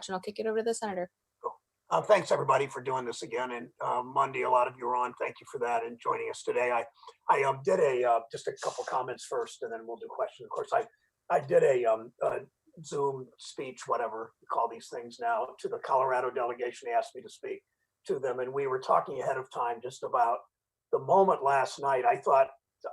much, and I'll kick it over to the senator. Thanks everybody for doing this again. And Monday, a lot of you are on. Thank you for that and joining us today. I did just a couple comments first, and then we'll do questions. Of course, I did a Zoom speech, whatever you call these things now, to the Colorado delegation. They asked me to speak to them, and we were talking ahead of time just about the moment last night. I thought,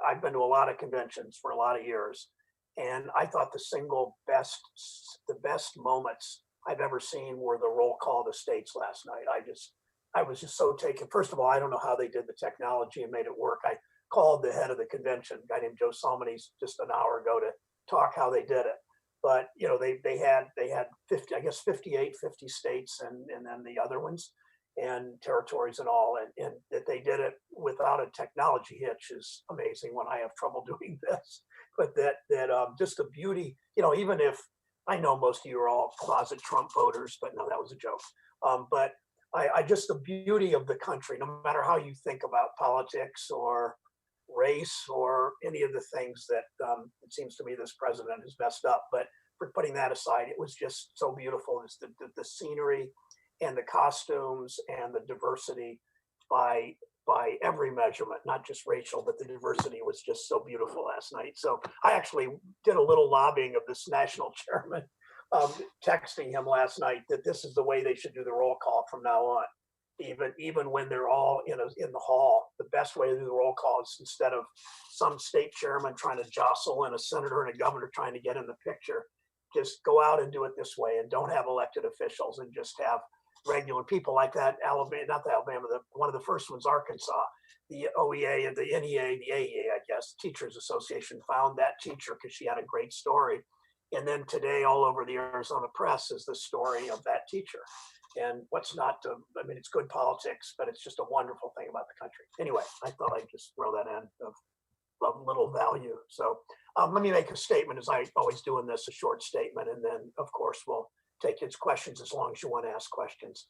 I've been to a lot of conventions for a lot of years, and I thought the best moments I've ever seen were the roll call of the states last night. I was just so taken. First of all, I don't know how they did the technology and made it work. I called the head of the convention, a guy named Joe Salmonese, just an hour ago to talk how they did it. But you know, they had 50, I guess 50 states and then the other ones and territories and all, and that they did it without a technology hitch is amazing when I have trouble doing this. But that just the beauty, you know, even if I know most of you are all closet Trump voters, but no, that was a joke. But I just, the beauty of the country, no matter how you think about politics or race or any of the things that it seems to me this president has messed up. But for putting that aside, it was just so beautiful. It's the scenery and the costumes and the diversity by every measurement, not just racial, but the diversity was just so beautiful last night. So I actually did a little lobbying of this national chairman, texting him last night that this is the way they should do the roll call from now on. Even when they're all in the hall, the best way to do the roll call is instead of some state chairman trying to jostle and a senator and a governor trying to get in the picture, just go out and do it this way and don't have elected officials and just have regular people like that. Alabama, not the Alabama, one of the first ones, Arkansas, the OEA and the NEA, the AEA, I guess, Teachers Association found that teacher because she had a great story. And then today, all over the Arizona press is the story of that teacher. And what's not to, I mean, it's good politics, but it's just a wonderful thing about the country. Anyway, I thought I'd just throw that in of little value. So let me make a statement, as I always do in this, a short statement, and then of course we'll take its questions as long as you want to ask questions.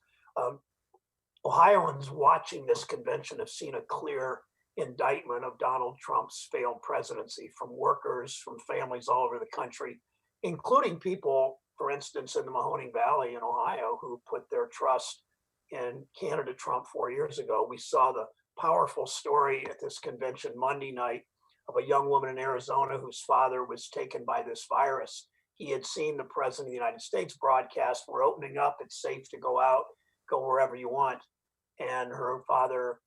Ohioans watching this convention have seen a clear indictment of Donald Trump's failed presidency from workers, from families all over the country, including people, for instance, in the Mahoning Valley in Ohio, who put their trust in candidate Trump 4 years ago. We saw the powerful story at this convention Monday night of a young woman in Arizona whose father was taken by this virus. He had seen the president of the United States broadcast, "We're opening up, it's safe to go out, go wherever you want." And her father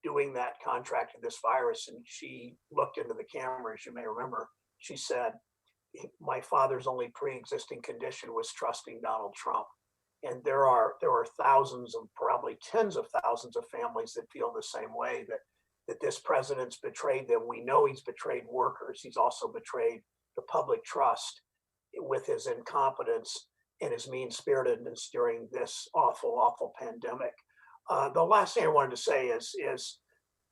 doing that contracted this virus. And she looked into the camera, as you may remember. She said, "My father's only pre-existing condition was trusting Donald Trump." And there are thousands of, probably tens of thousands of families that feel the same way, that this president's betrayed them. We know he's betrayed workers. He's also betrayed the public trust with his incompetence and his mean-spiritedness during this awful, awful pandemic. The last thing I wanted to say is,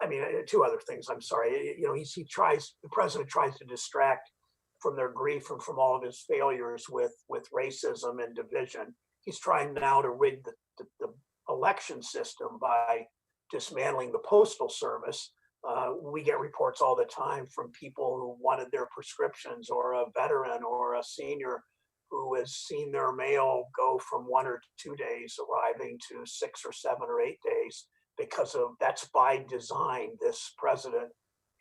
I mean, two other things. I'm sorry. You know, the president tries to distract from their grief and from all of his failures with racism and division. He's trying now to rig the election system by dismantling the Postal Service. We get reports all the time from people who wanted their prescriptions, or a veteran or a senior who has seen their mail go from 1 or 2 days arriving to 6 or 7 or 8 days because of, that's by design. This president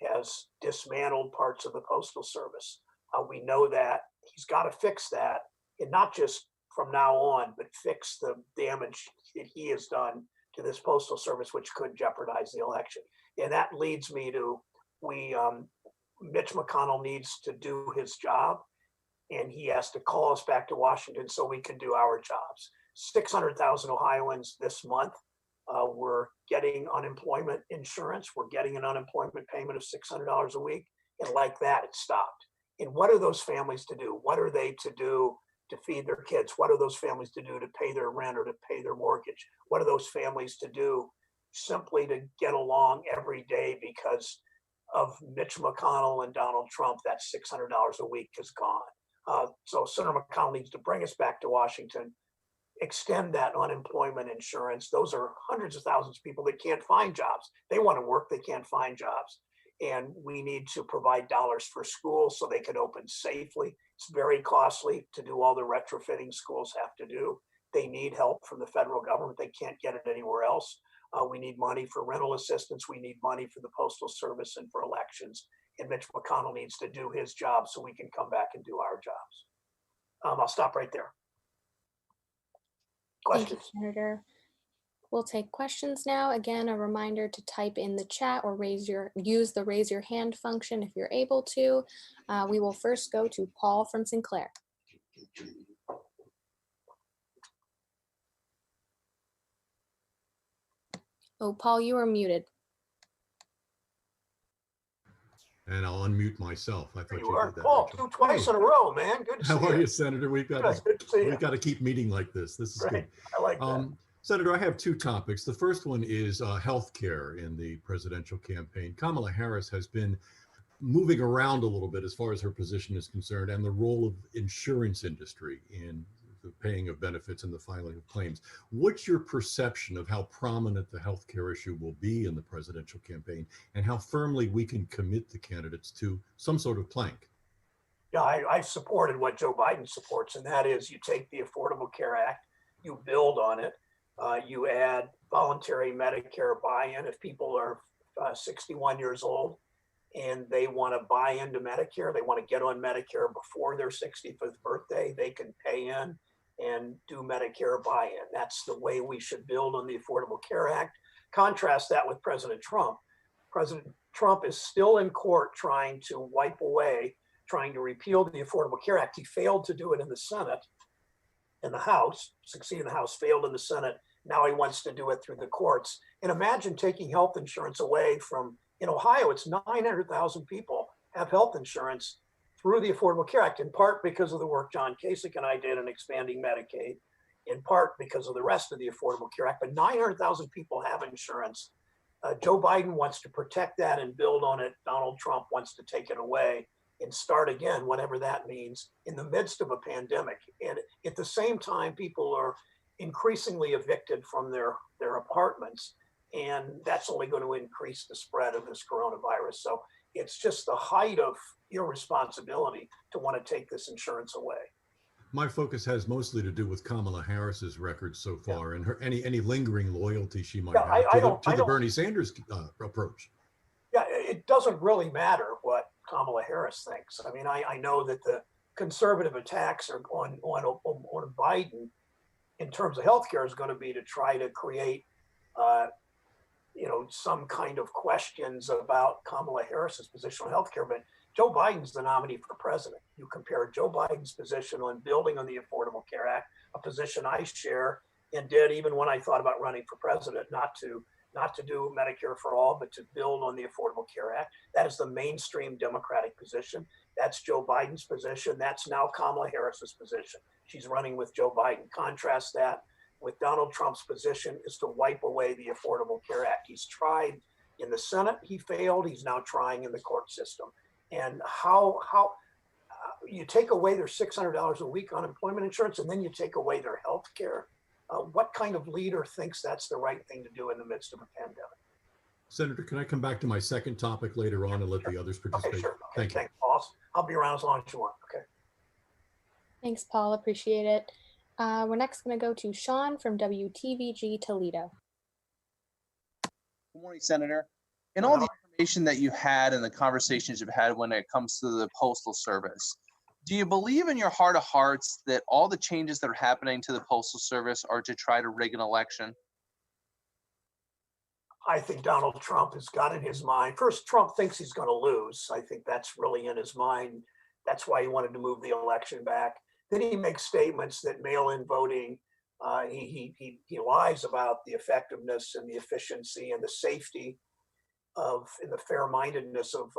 has dismantled parts of the Postal Service. We know that. He's got to fix that, and not just from now on, but fix the damage that he has done to this Postal Service, which could jeopardize the election. And that leads me to, Mitch McConnell needs to do his job, and he has to call us back to Washington so we can do our jobs. 600,000 Ohioans this month were getting unemployment insurance. We're getting an unemployment payment of $600 a week. And like that, it stopped. And what are those families to do? What are they to do to feed their kids? What are those families to do to pay their rent or to pay their mortgage? What are those families to do simply to get along every day because of Mitch McConnell and Donald Trump? That $600 a week is gone. So Senator McConnell needs to bring us back to Washington, extend that unemployment insurance. Those are hundreds of thousands of people that can't find jobs. They want to work, they can't find jobs. And we need to provide dollars for schools so they can open safely. It's very costly to do all the retrofitting schools have to do. They need help from the federal government. They can't get it anywhere else. We need money for rental assistance. We need money for the Postal Service and for elections. And Mitch McConnell needs to do his job so we can come back and do our jobs. I'll stop right there. Questions? Thank you, Senator. We'll take questions now. Again, a reminder to type in the chat or use the raise your hand function if you're able to. We will first go to Paul from Sinclair. Oh, Paul, you are muted. And I'll unmute myself. I thought You are. did that. Paul, twice in a row, man. Good to see you. How are you, Senator? We've got to keep meeting like this. This is good. I like that. Senator, I have two topics. The first one is healthcare in the presidential campaign. Kamala Harris has been moving around a little bit as far as her position is concerned, and the role of insurance industry in the paying of benefits and the filing of claims. What's your perception of how prominent the healthcare issue will be in the presidential campaign, and how firmly we can commit the candidates to some sort of plank? Yeah, I supported what Joe Biden supports, and that is you take the Affordable Care Act, you build on it, you add voluntary Medicare buy-in. If people are 61 years old and they want to buy into Medicare, they want to get on Medicare before their 65th birthday, they can pay in and do Medicare buy-in. That's the way we should build on the Affordable Care Act. Contrast that with President Trump. President Trump is still in court trying to wipe away, trying to repeal the Affordable Care Act. He failed to do it in the Senate, in the House, succeeded in the House, failed in the Senate. Now he wants to do it through the courts. And imagine taking health insurance away from, in Ohio, it's 900,000 people have health insurance through the Affordable Care Act, in part because of the work John Kasich and I did in expanding Medicaid, in part because of the rest of the Affordable Care Act. But 900,000 people have insurance. Joe Biden wants to protect that and build on it. Donald Trump wants to take it away and start again, whatever that means, in the midst of a pandemic. And at the same time, people are increasingly evicted from their apartments, and that's only going to increase the spread of this coronavirus. So it's just the height of irresponsibility to want to take this insurance away. My focus has mostly to do with Kamala Harris's record so far, and her any lingering loyalty she might have to the Bernie Sanders approach. Yeah, it doesn't really matter what Kamala Harris thinks. I mean, I know that the conservative attacks are on Biden in terms of healthcare is going to be to try to create, some kind of questions about Kamala Harris's position on healthcare. But Joe Biden's the nominee for president. You compare Joe Biden's position on building on the Affordable Care Act, a position I share and did even when I thought about running for president, not to do Medicare for all, but to build on the Affordable Care Act. That is the mainstream Democratic position. That's Joe Biden's position. That's now Kamala Harris's position. She's running with Joe Biden. Contrast that with Donald Trump's position is to wipe away the Affordable Care Act. He's tried in the Senate, he failed. He's now trying in the court system. And how you take away their $600 a week unemployment insurance, and then you take away their health care. What kind of leader thinks that's the right thing to do in the midst of a pandemic? Senator, can I come back to my second topic later on and let the others participate? Okay, sure. Okay, Thank you. Thanks, boss. I'll be around as long as you want. Okay. Thanks, Paul. Appreciate it. We're next going to go to Sean from WTVG Toledo. Good morning, Senator. In all the information that you had and the conversations you've had when it comes to the Postal Service, do you believe in your heart of hearts that all the changes that are happening to the Postal Service are to try to rig an election? I think Donald Trump has got in his mind. First, Trump thinks he's going to lose. I think that's really in his mind. That's why he wanted to move the election back. Then he makes statements that mail-in voting, he lies about the effectiveness and the efficiency and the safety and the fair-mindedness of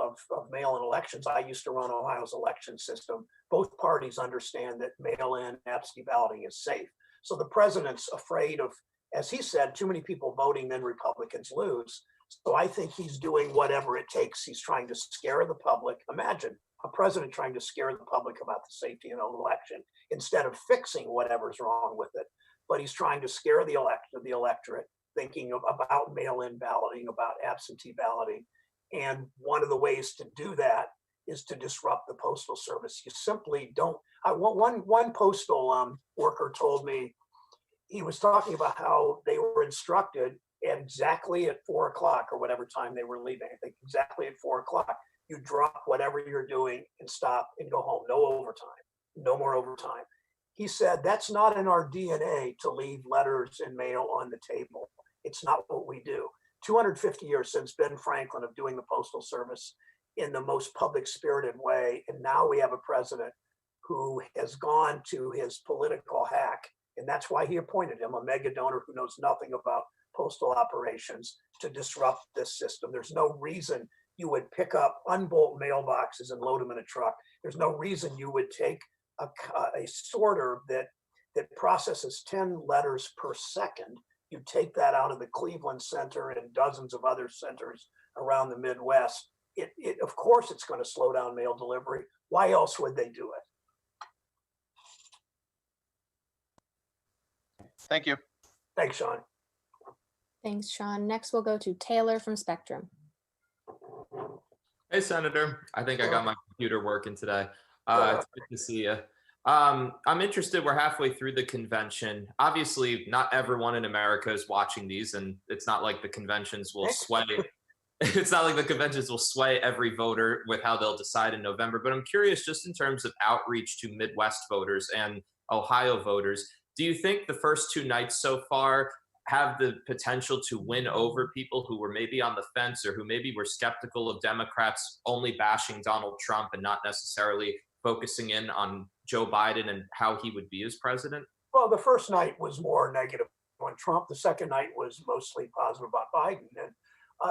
mail-in elections. I used to run Ohio's election system. Both parties understand that mail-in absentee balloting is safe. So the president's afraid of, as he said, too many people voting, then Republicans lose. So I think he's doing whatever it takes. He's trying to scare the public. Imagine a president trying to scare the public about the safety of an election instead of fixing whatever's wrong with it. But he's trying to scare the electorate, thinking about mail-in balloting, about absentee balloting. And one of the ways to do that is to disrupt the Postal Service. You simply don't. One postal worker told me, he was talking about how they were instructed exactly at 4 o'clock or whatever time they were leaving. I think exactly at 4 o'clock, you drop whatever you're doing and stop and go home. No overtime, no more overtime. He said, that's not in our DNA to leave letters and mail on the table. It's not what we do. 250 years since Ben Franklin of doing the Postal Service in the most public spirited way. And now we have a president who has gone to his political hack. And that's why he appointed him, a mega donor who knows nothing about postal operations, to disrupt this system. There's no reason you would pick up, unbolt mailboxes and load them in a truck. There's no reason you would take a sorter that processes 10 letters per second. You take that out of the Cleveland Center and dozens of other centers around the Midwest. Of course, it's going to slow down mail delivery. Why else would they do it? Thank you. Thanks, Sean. Thanks, Sean. Next, we'll go to Taylor from Spectrum. Hey, Senator. I think I got my computer working today. It's good to see you. I'm interested. We're halfway through the convention. Obviously, not everyone in America is watching these, and it's not like the conventions will sway. It's not like the conventions will sway every voter with how they'll decide in November. But I'm curious, just in terms of outreach to Midwest voters and Ohio voters, do you think the first two nights so far have the potential to win over people who were maybe on the fence or who maybe were skeptical of Democrats only bashing Donald Trump and not necessarily focusing in on Joe Biden and how he would be as president? Well, the first night was more negative on Trump. The second night was mostly positive about Biden. And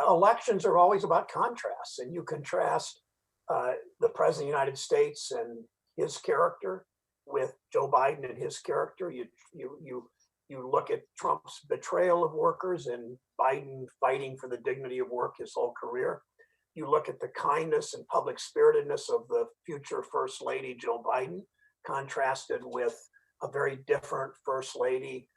elections are always about contrasts, and you contrast the president of the United States and his character with Joe Biden and his character. You look at Trump's betrayal of workers and Biden fighting for the dignity of work his whole career. You look at the kindness and public spiritedness of the future First Lady, Joe Biden, contrasted with a very different First Lady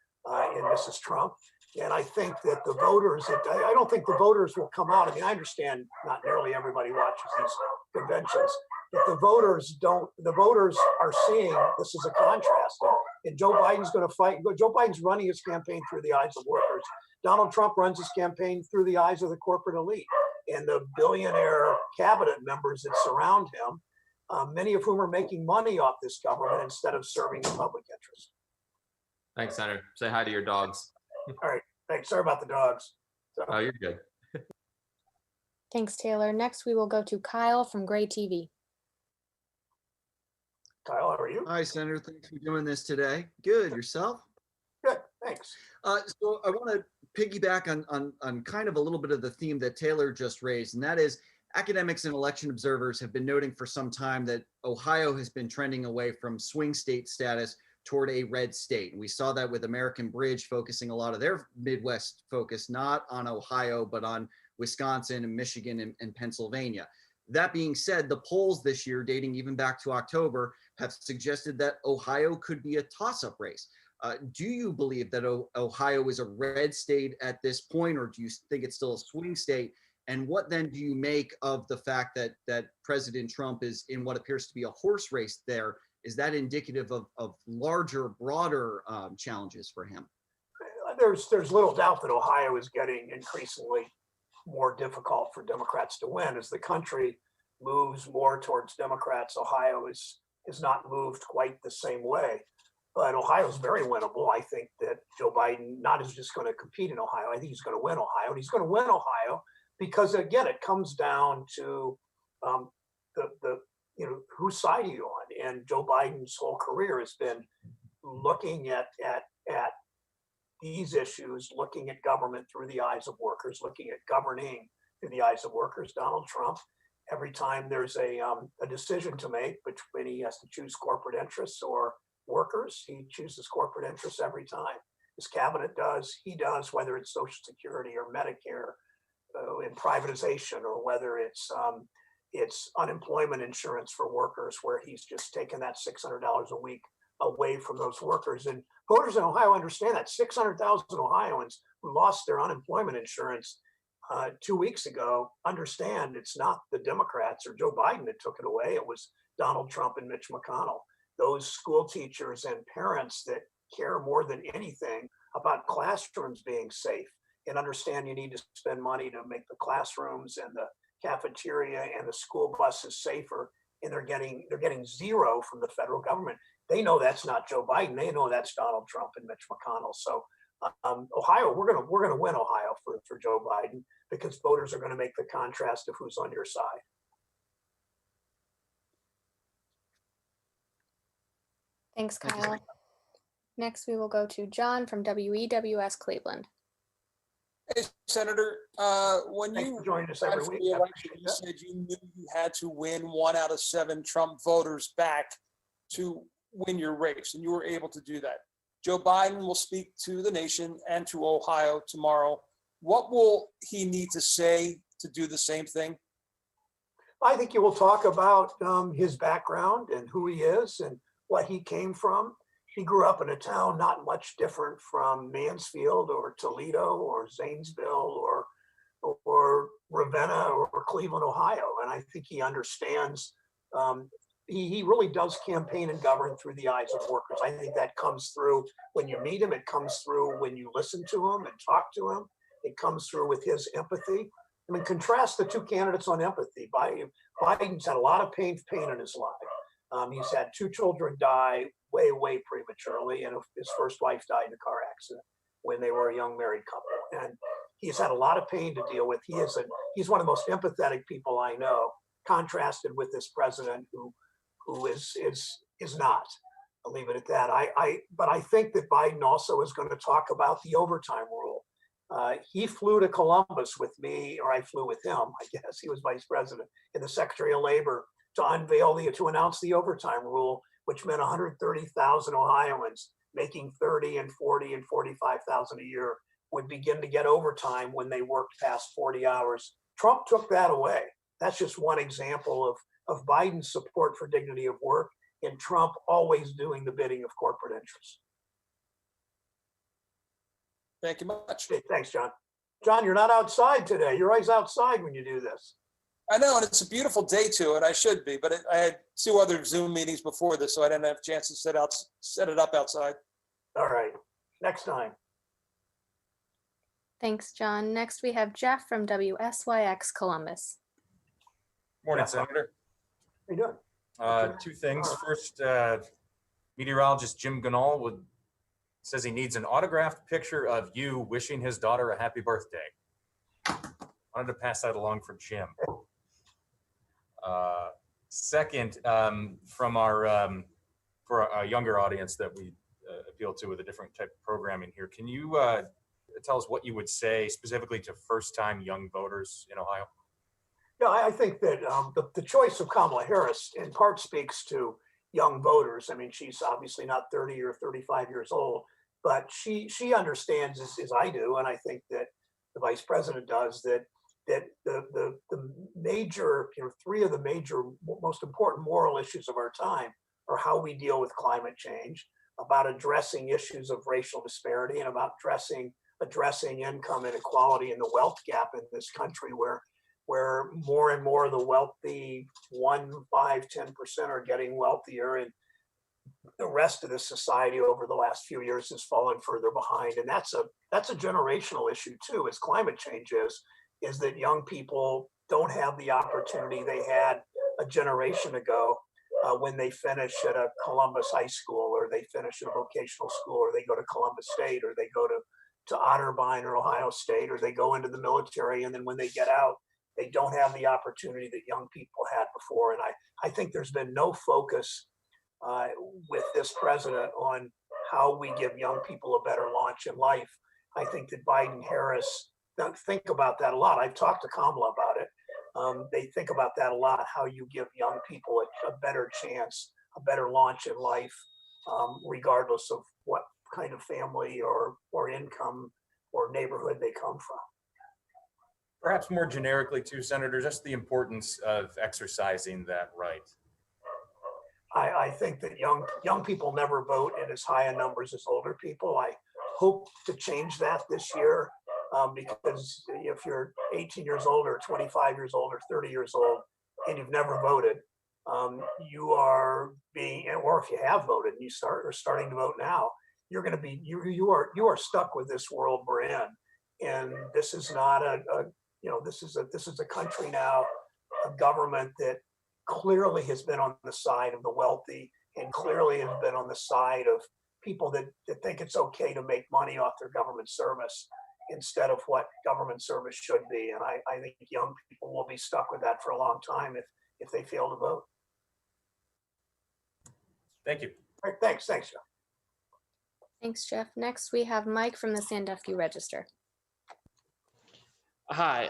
in Mrs. Trump. And I think that the voters, I don't think the voters will come out. I mean, I understand not nearly everybody watches these conventions, but the voters are seeing this as a contrast. And Joe Biden's going to fight. Joe Biden's running his campaign through the eyes of workers. Donald Trump runs his campaign through the eyes of the corporate elite and the billionaire cabinet members that surround him, many of whom are making money off this government instead of serving the public interest. Thanks, Senator. Say hi to your dogs. All right. Thanks. Sorry about the dogs. Oh, you're good. Thanks, Taylor. Next, we will go to Kyle from Gray TV. Kyle, how are you? Hi, Senator. Thanks for doing this today. Good. Yourself? Good. Thanks. So I want to piggyback on kind of a little bit of the theme that Taylor just raised, and that is academics and election observers have been noting for some time that Ohio has been trending away from swing state status toward a red state. We saw that with American Bridge focusing a lot of their Midwest focus, not on Ohio, but on Wisconsin and Michigan and Pennsylvania. That being said, the polls this year, dating even back to October, have suggested that Ohio could be a toss-up race. Do you believe that Ohio is a red state at this point, or do you think it's still a swing state? And what then do you make of the fact that President Trump is in what appears to be a horse race there? Is that indicative of larger, broader challenges for him? There's little doubt that Ohio is getting increasingly more difficult for Democrats to win. As the country moves more towards Democrats, Ohio is not moved quite the same way. But Ohio is very winnable. I think that Joe Biden not is just going to compete in Ohio. I think he's going to win Ohio. And he's going to win Ohio because, again, it comes down to whose side are you on? And Joe Biden's whole career has been looking at these issues, looking at government through the eyes of workers, looking at governing through the eyes of workers. Donald Trump, every time there's a decision to make between he has to choose corporate interests or workers, he chooses corporate interests every time. His cabinet does, he does, whether it's Social Security or Medicare in privatization, or whether it's unemployment insurance for workers, where he's just taken that $600 a week away from those workers. And voters in Ohio understand that. 600,000 Ohioans who lost their unemployment insurance 2 weeks ago understand it's not the Democrats or Joe Biden that took it away. It was Donald Trump and Mitch McConnell. Those school teachers and parents that care more than anything about classrooms being safe and understand you need to spend money to make the classrooms and the cafeteria and the school buses safer. And they're getting zero from the federal government. They know that's not Joe Biden. They know that's Donald Trump and Mitch McConnell. So Ohio, we're gonna win Ohio for Joe Biden because voters are going to make the contrast of who's on your side. Thanks, Thank you. Kyle. Next, we will go to John from WEWS Cleveland. Hey, Senator, when Thanks you for joining us ran every for week. the I election, appreciate you that. said you knew you had to win 1 out of 7 Trump voters back to win your race, and you were able to do that. Joe Biden will speak to the nation and to Ohio tomorrow. What will he need to say to do the same thing? I think you will talk about his background and who he is and what he came from. He grew up in a town not much different from Mansfield or Toledo or Zanesville or Ravenna or Cleveland, Ohio. And I think he understands, he really does campaign and govern through the eyes of workers. I think that comes through when you meet him. It comes through when you listen to him and talk to him. It comes through with his empathy. I mean, contrast the two candidates on empathy. Biden's had a lot of pain in his life. He's had 2 children die way prematurely, and his first wife died in a car accident when they were a young married couple. And he's had a lot of pain to deal with. He's one of the most empathetic people I know, contrasted with this president who is not. I'll leave it at that. But I think that Biden also is going to talk about the overtime rule. He flew to Columbus with me, or I flew with him, I guess. He was vice president, and the Secretary of Labor to announce the overtime rule, which meant 130,000 Ohioans making 30 and 40 and 45,000 a year would begin to get overtime when they worked past 40 hours. Trump took that away. That's just one example of Biden's support for dignity of work and Trump always doing the bidding of corporate interests. Thank you much. Okay, thanks, John. John, you're not outside today. You're always outside when you do this. I know, and it's a beautiful day too, and I should be, but I had 2 other Zoom meetings before this, so I didn't have a chance to set it up outside. All right, next time. Thanks, John. Next, we have Jeff from WSYX Columbus. Morning, Yeah. Senator. How you doing? 2 things. First, meteorologist Jim Ganal says he needs an autographed picture of you wishing his daughter a happy birthday. Wanted to pass that along for Jim. Second, from for a younger audience that we appeal to with a different type of programming here, can you tell us what you would say specifically to first-time young voters in Ohio? Yeah, I think that the choice of Kamala Harris in part speaks to young voters. I mean, she's obviously not 30 or 35 years old, but she understands as I do, and I think that the vice president does, that the major, 3 of the major most important moral issues of our time are how we deal with climate change, about addressing issues of racial disparity, and about addressing income inequality and the wealth gap in this country, where more and more of the wealthy 1, 5, 10% are getting wealthier, and the rest of the society over the last few years has fallen further behind. And that's a generational issue too, as climate change is that young people don't have the opportunity they had a generation ago when they finish at a Columbus high school, or they finish at a vocational school, or they go to Columbus State, or they go to Otterbein or Ohio State, or they go into the military, and then when they get out, they don't have the opportunity that young people had before. And I think there's been no focus with this president on how we give young people a better launch in life. I think that Biden, Harris don't think about that a lot. I've talked to Kamala about it. They think about that a lot, how you give young people a better chance, a better launch in life, regardless of what kind of family or income or neighborhood they come from. Perhaps more generically too, Senator, just the importance of exercising that right. I think that young people never vote in as high a numbers as older people. I hope to change that this year, because if you're 18 years old or 25 years old or 30 years old and you've never voted, you are being, or if you have voted and are starting to vote now, you're going to be, you are stuck with this world we're in. And this is not this is a country now, a government that clearly has been on the side of the wealthy and clearly has been on the side of people that think it's okay to make money off their government service instead of what government service should be. And I think young people will be stuck with that for a long time if they fail to vote. Thank you. All right, thanks, Jeff. Thanks, Jeff. Next, we have Mike from the Sandusky Register. Hi.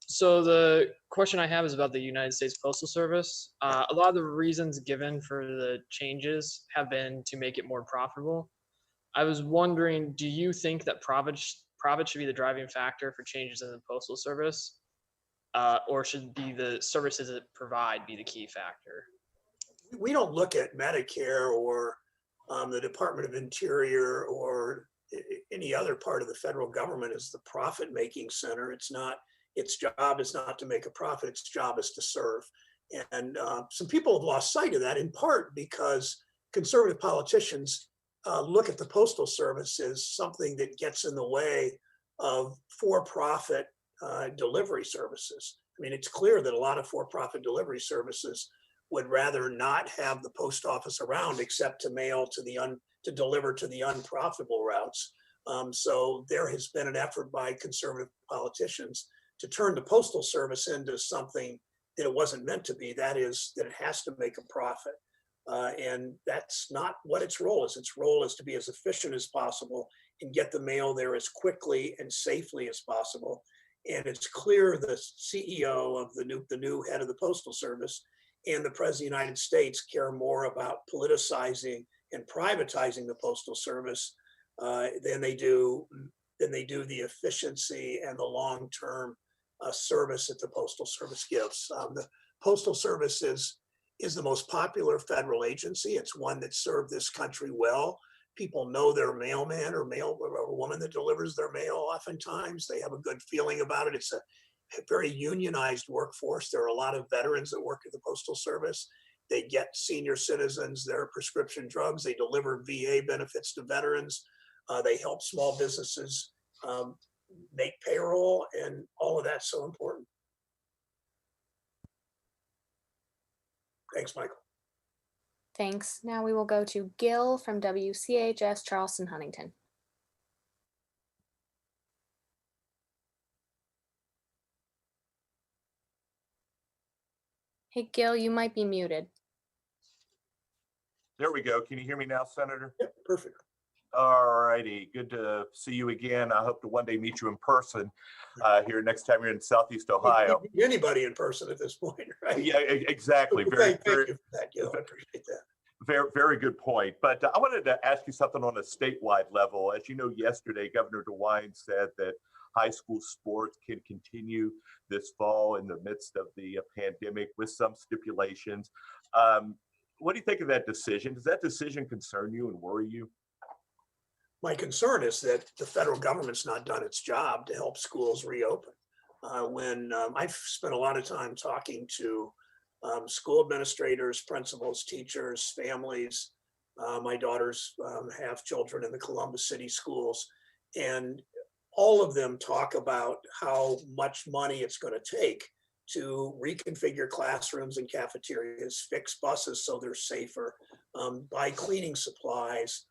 So the question I have is about the United States Postal Service. A lot of the reasons given for the changes have been to make it more profitable. I was wondering, do you think that profit should be the driving factor for changes in the Postal Service? Or should be the services it provide be the key factor? We don't look at Medicare or the Department of Interior or any other part of the federal government as the profit-making center. It's not. Its job is not to make a profit. Its job is to serve. And some people have lost sight of that, in part because conservative politicians look at the Postal Service as something that gets in the way of for-profit delivery services. I mean, it's clear that a lot of for-profit delivery services would rather not have the post office around except to mail to deliver to the unprofitable routes. So there has been an effort by conservative politicians to turn the Postal Service into something that it wasn't meant to be. That is, that it has to make a profit. And that's not what its role is. Its role is to be as efficient as possible and get the mail there as quickly and safely as possible. And it's clear the CEO of the new head of the Postal Service and the President of the United States care more about politicizing and privatizing the Postal Service than they do the efficiency and the long-term service that the Postal Service gives. The Postal Service is the most popular federal agency. It's one that served this country well. People know their mailman or woman that delivers their mail. Oftentimes, they have a good feeling about it. It's a very unionized workforce. There are a lot of veterans that work at the Postal Service. They get senior citizens their prescription drugs. They deliver VA benefits to veterans. They help small businesses make payroll, and all of that's so important. Thanks, Michael. Thanks. Now we will go to Gil from WCHS Charleston Huntington. Hey, Gil, you might be muted. There we go. Can you hear me now, Senator? Yep, perfect. All righty. Good to see you again. I hope to one day meet you in person here next time you're in Southeast Ohio. Anybody in person at this point, right? Yeah, exactly. Thank you for that, Gil. I appreciate that. Very, very good point. But I wanted to ask you something on a statewide level. As you know, yesterday, Governor DeWine said that high school sports can continue this fall in the midst of the pandemic with some stipulations. What do you think of that decision? Does that decision concern you and worry you? My concern is that the federal government's not done its job to help schools reopen. When I've spent a lot of time talking to school administrators, principals, teachers, families. My daughters have children in the Columbus City schools, and all of them talk about how much money it's going to take to reconfigure classrooms and cafeterias, fix buses so they're safer, buy cleaning supplies,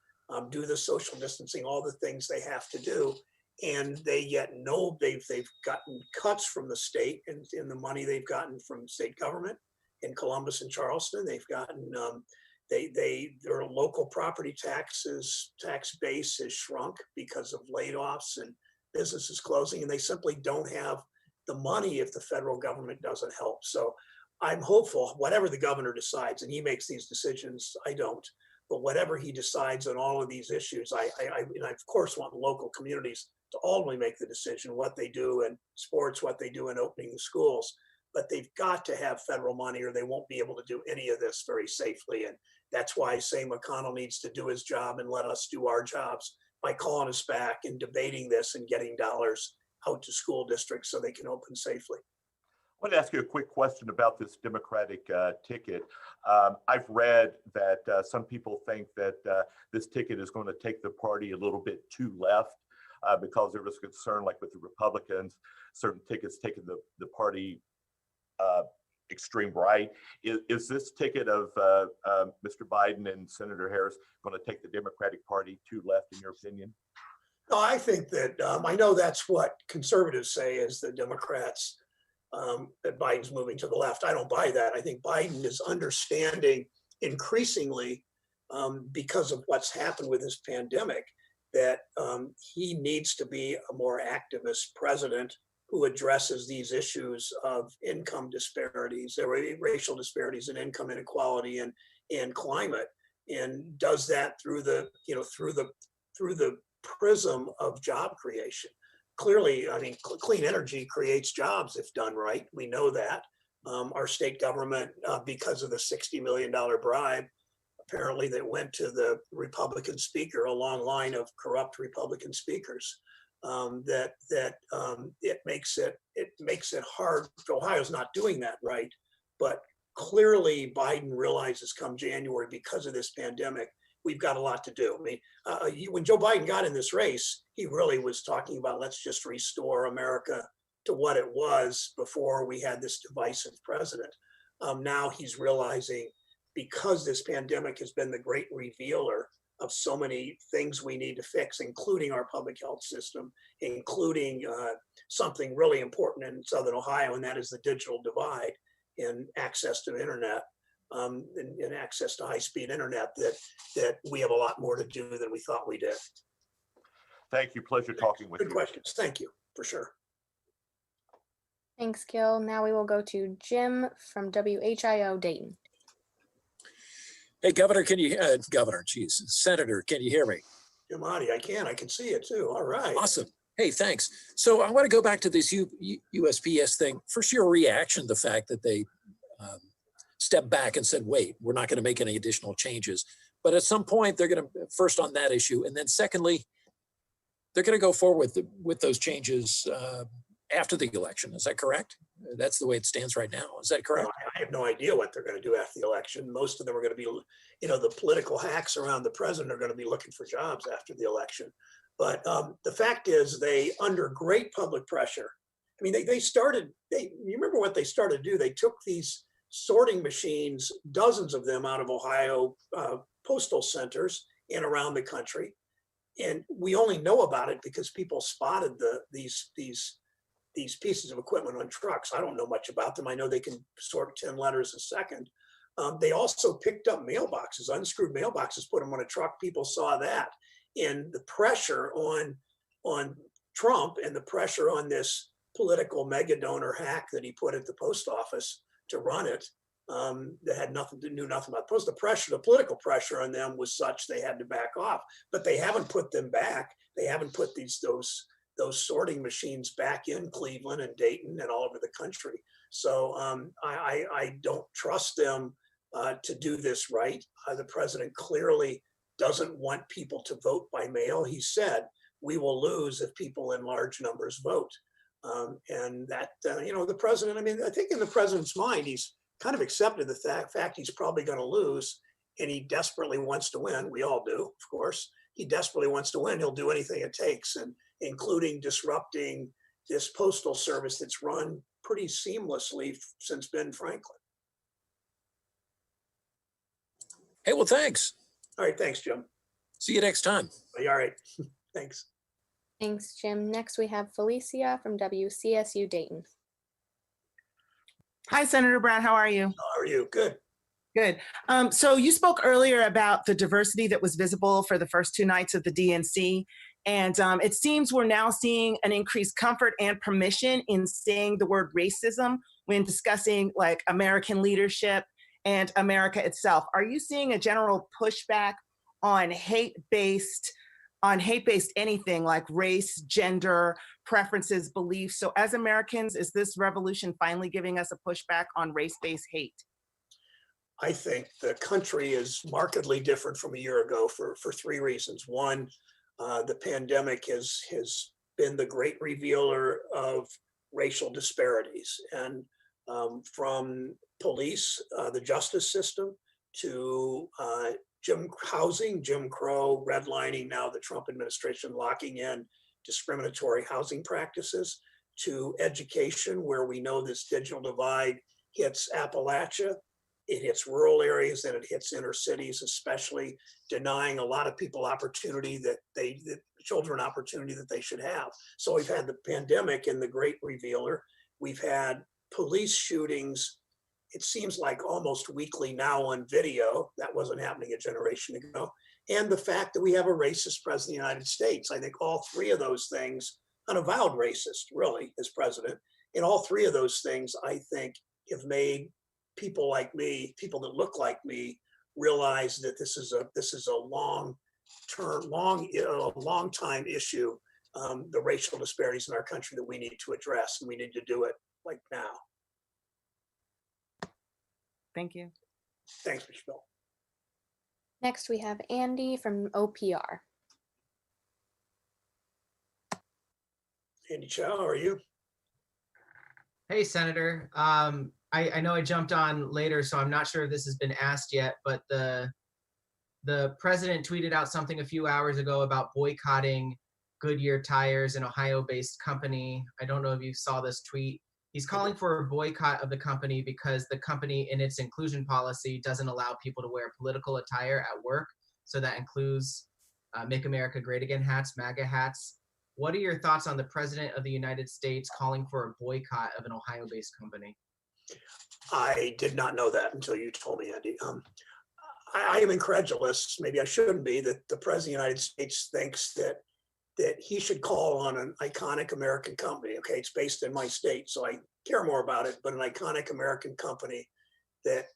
do the social distancing, all the things they have to do. And they yet know they've gotten cuts from the state and in the money they've gotten from state government in Columbus and Charleston. They've gotten their local property tax base has shrunk because of layoffs and businesses closing, and they simply don't have the money if the federal government doesn't help. So I'm hopeful, whatever the governor decides, and he makes these decisions, I don't, but whatever he decides on all of these issues, I of course want local communities to ultimately make the decision what they do in sports, what they do in opening the schools. But they've got to have federal money or they won't be able to do any of this very safely. And that's why I say McConnell needs to do his job and let us do our jobs by calling us back and debating this and getting dollars out to school districts so they can open safely. want to ask you a quick question about this Democratic ticket. I've read that some people think that this ticket is going to take the party a little bit too left because there was concern, like with the Republicans, certain tickets taking the party extreme right. Is this ticket of Mr. Biden and Senator Harris going to take the Democratic Party too left, in your opinion? No, I think that I know that's what conservatives say is the Democrats, that Biden's moving to the left. I don't buy that. I think Biden is understanding increasingly because of what's happened with this pandemic that he needs to be a more activist president who addresses these issues of income disparities, there were racial disparities and income inequality and climate, and does that through the prism of job creation. Clearly, I mean, clean energy creates jobs if done right. We know that. Our state government, because of the $60 million bribe, apparently that went to the Republican speaker, a long line of corrupt Republican speakers, it makes it hard. Ohio's not doing that right, but clearly Biden realizes come January, because of this pandemic, we've got a lot to do. I mean, when Joe Biden got in this race, he really was talking about let's just restore America to what it was before we had this divisive president. Now he's realizing, because this pandemic has been the great revealer of so many things we need to fix, including our public health system, including something really important in Southern Ohio, and that is the digital divide in access to the internet, and access to high-speed internet, that we have a lot more to do than we thought we did. Thank you. Pleasure talking with you. Good questions. Thank you, for sure. Thanks, Gil. Now we will go to Jim from WHIO Dayton. Hey, Governor, Senator, can you hear me? Jim Adi, I can see it too. All right. Awesome. Hey, thanks. So I want to go back to this USPS thing. First, your reaction to the fact that they stepped back and said, wait, we're not going to make any additional changes. But at some point, they're going to, first on that issue, and then secondly, they're going to go forward with those changes after the election. Is that correct? That's the way it stands right now. Is that correct? No, I have no idea what they're going to do after the election. Most of them are going to be, the political hacks around the president are going to be looking for jobs after the election. But the fact is, they, under great public pressure, I mean, you remember what they started to do? They took these sorting machines, dozens of them out of Ohio postal centers and around the country. And we only know about it because people spotted these pieces of equipment on trucks. I don't know much about them. I know they can sort 10 letters a second. They also picked up mailboxes, unscrewed mailboxes, put them on a truck. People saw that. And the pressure on Trump and the pressure on this political mega donor hack that he put at the post office to run it, that had knew nothing about the post. The political pressure on them was such they had to back off. But they haven't put them back. They haven't put those sorting machines back in Cleveland and Dayton and all over the country. So I don't trust them to do this right. The president clearly doesn't want people to vote by mail. He said, we will lose if people in large numbers vote. And that, the president, I mean, I think in the president's mind, he's kind of accepted the fact he's probably going to lose, and he desperately wants to win. We all do, of course. He desperately wants to win. He'll do anything it takes, and including disrupting this postal service that's run pretty seamlessly since Ben Franklin. Hey, well, thanks. All right, thanks, Jim. See you next time. All right, thanks. Thanks, Jim. Next, we have Felicia from WCSU Dayton. Hi, Senator Brown. How are you? How are you? Good. Good. So you spoke earlier about the diversity that was visible for the first 2 nights of the DNC. And it seems we're now seeing an increased comfort and permission in saying the word racism when discussing like American leadership and America itself. Are you seeing a general pushback on hate-based anything like race, gender, preferences, beliefs? So as Americans, is this revolution finally giving us a pushback on race-based hate? I think the country is markedly different from a year ago for 3 reasons. One, the pandemic has been the great revealer of racial disparities. And from police, the justice system, to housing, Jim Crow, redlining, now the Trump administration locking in discriminatory housing practices, to education, where we know this digital divide hits Appalachia, it hits rural areas, and it hits inner cities, especially denying a lot of people opportunity that children opportunity that they should have. So we've had the pandemic and the great revealer. We've had police shootings, it seems like almost weekly now on video. That wasn't happening a generation ago. And the fact that we have a racist president of the United States. I think all three of those things, an avowed racist, really, as president, and all three of those things, I think, have made people like me, people that look like me, realize that this is a long time issue, the racial disparities in our country that we need to address, and we need to do it like now. Thank you. Thanks, Michelle. Next, we have Andy from OPR. Andy Chow, how are you? Hey, Senator. I know I jumped on later, so I'm not sure if this has been asked yet, but the president tweeted out something a few hours ago about boycotting Goodyear tires, an Ohio-based company. I don't know if you saw this tweet. He's calling for a boycott of the company because the company, in its inclusion policy, doesn't allow people to wear political attire at work. So that includes Make America Great Again hats, MAGA hats. What are your thoughts on the president of the United States calling for a boycott of an Ohio-based company? I did not know that until you told me, Andy. I am incredulous, maybe I shouldn't be, that the president of the United States thinks that he should call on an iconic American company. Okay, it's based in my state, so I care more about it, but an iconic American company that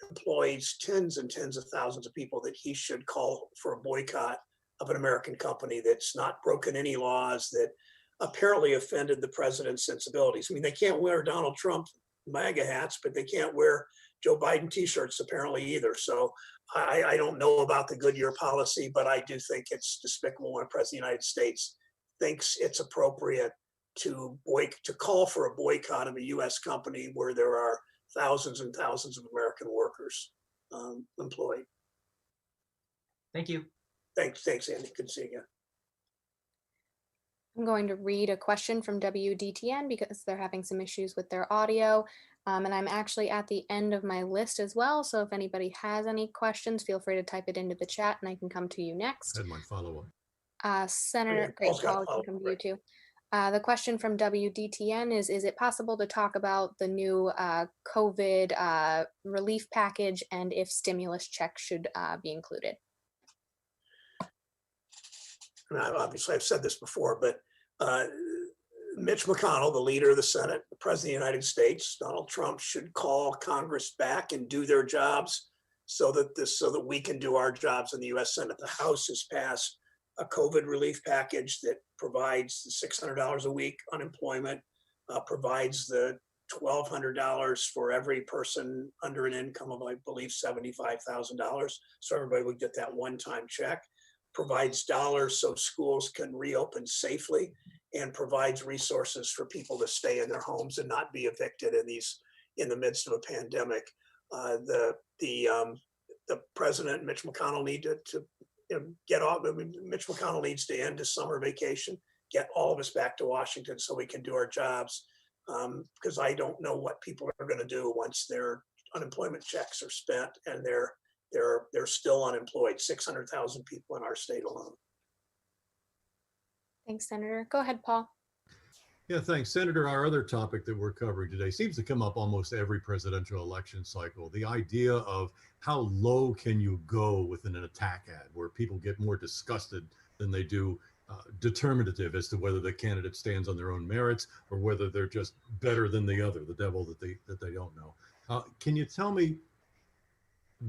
employs tens and tens of thousands of people, that he should call for a boycott of an American company that's not broken any laws, that apparently offended the president's sensibilities. I mean, they can't wear Donald Trump MAGA hats, but they can't wear Joe Biden t-shirts apparently either. So I don't know about the Goodyear policy, but I do think it's despicable when a president of the United States thinks it's appropriate to call for a boycott of a U.S. company where there are thousands and thousands of American workers employed. Thank you. Thanks, Andy. Good to see you again. I'm going to read a question from WDTN because they're having some issues with their audio. And I'm actually at the end of my list as well. So if anybody has any questions, feel free to type it into the chat and I can come to you next. I had my follow-up. Senator, great, Paul, I can come to you too. The question from WDTN is it possible to talk about the new COVID relief package and if stimulus checks should be included? And obviously I've said this before, but Mitch McConnell, the leader of the Senate, the president of the United States, Donald Trump, should call Congress back and do their jobs so that we can do our jobs in the U.S. Senate. The House has passed a COVID relief package that provides the $600 a week unemployment, provides the $1,200 for every person under an income of, I believe, $75,000. So everybody would get that one-time check, provides dollars so schools can reopen safely, and provides resources for people to stay in their homes and not be evicted in the midst of a pandemic. The president, Mitch McConnell, need to get off. I mean, Mitch McConnell needs to end his summer vacation, get all of us back to Washington so we can do our jobs. Because I don't know what people are going to do once their unemployment checks are spent and they're still unemployed. 600,000 people in our state alone. Thanks, Senator. Go ahead, Paul. Yeah, thanks. Senator, our other topic that we're covering today seems to come up almost every presidential election cycle. The idea of how low can you go within an attack ad where people get more disgusted than they do determinative as to whether the candidate stands on their own merits or whether they're just better than the other, the devil that they don't know. Can you tell me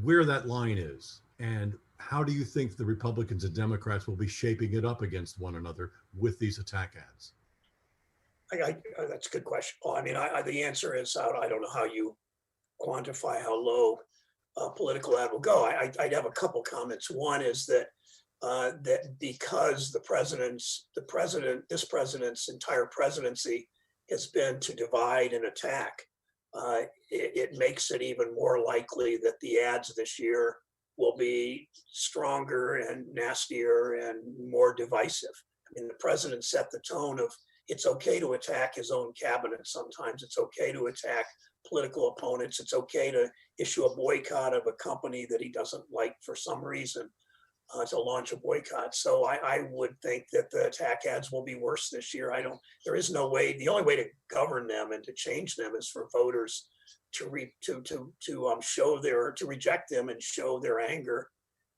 where that line is and how do you think the Republicans and Democrats will be shaping it up against one another with these attack ads? That's a good question, Paul. I mean, the answer is I don't know how you quantify how low a political ad will go. I'd have a couple comments. One is that because this president's entire presidency has been to divide and attack, it makes it even more likely that the ads this year will be stronger and nastier and more divisive. I mean, the president set the tone of it's okay to attack his own cabinet sometimes. It's okay to attack political opponents. It's okay to issue a boycott of a company that he doesn't like for some reason, to launch a boycott. So I would think that the attack ads will be worse this year. There is no way, the only way to govern them and to change them is for voters to reject them and show their anger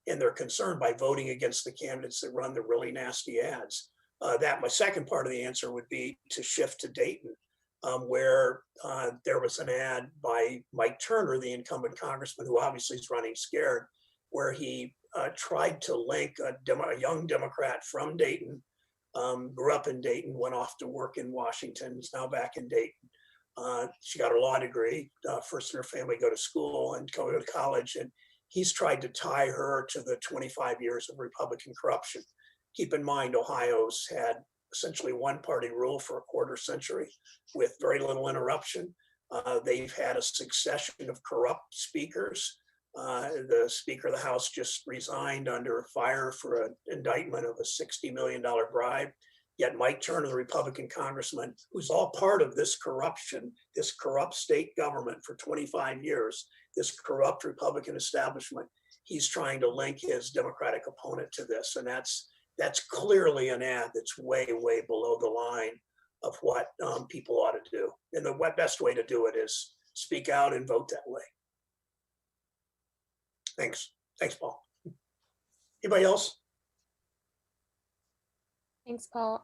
and their concern by voting against the candidates that run the really nasty ads. My second part of the answer would be to shift to Dayton, where there was an ad by Mike Turner, the incumbent congressman, who obviously is running scared, where he tried to link a young Democrat from Dayton, grew up in Dayton, went off to work in Washington, is now back in Dayton. She got her law degree, first in her family go to school and go to college, and he's tried to tie her to the 25 years of Republican corruption. Keep in mind, Ohio's had essentially one-party rule for a quarter century with very little interruption. They've had a succession of corrupt speakers. The Speaker of the House just resigned under fire for an indictment of a $60 million bribe. Yet Mike Turner, the Republican congressman, who's all part of this corruption, this corrupt state government for 25 years, this corrupt Republican establishment, he's trying to link his Democratic opponent to this. And that's clearly an ad that's way, way below the line of what people ought to do. And the best way to do it is speak out and vote that way. Thanks. Thanks, Paul. Anybody else? Thanks, Paul.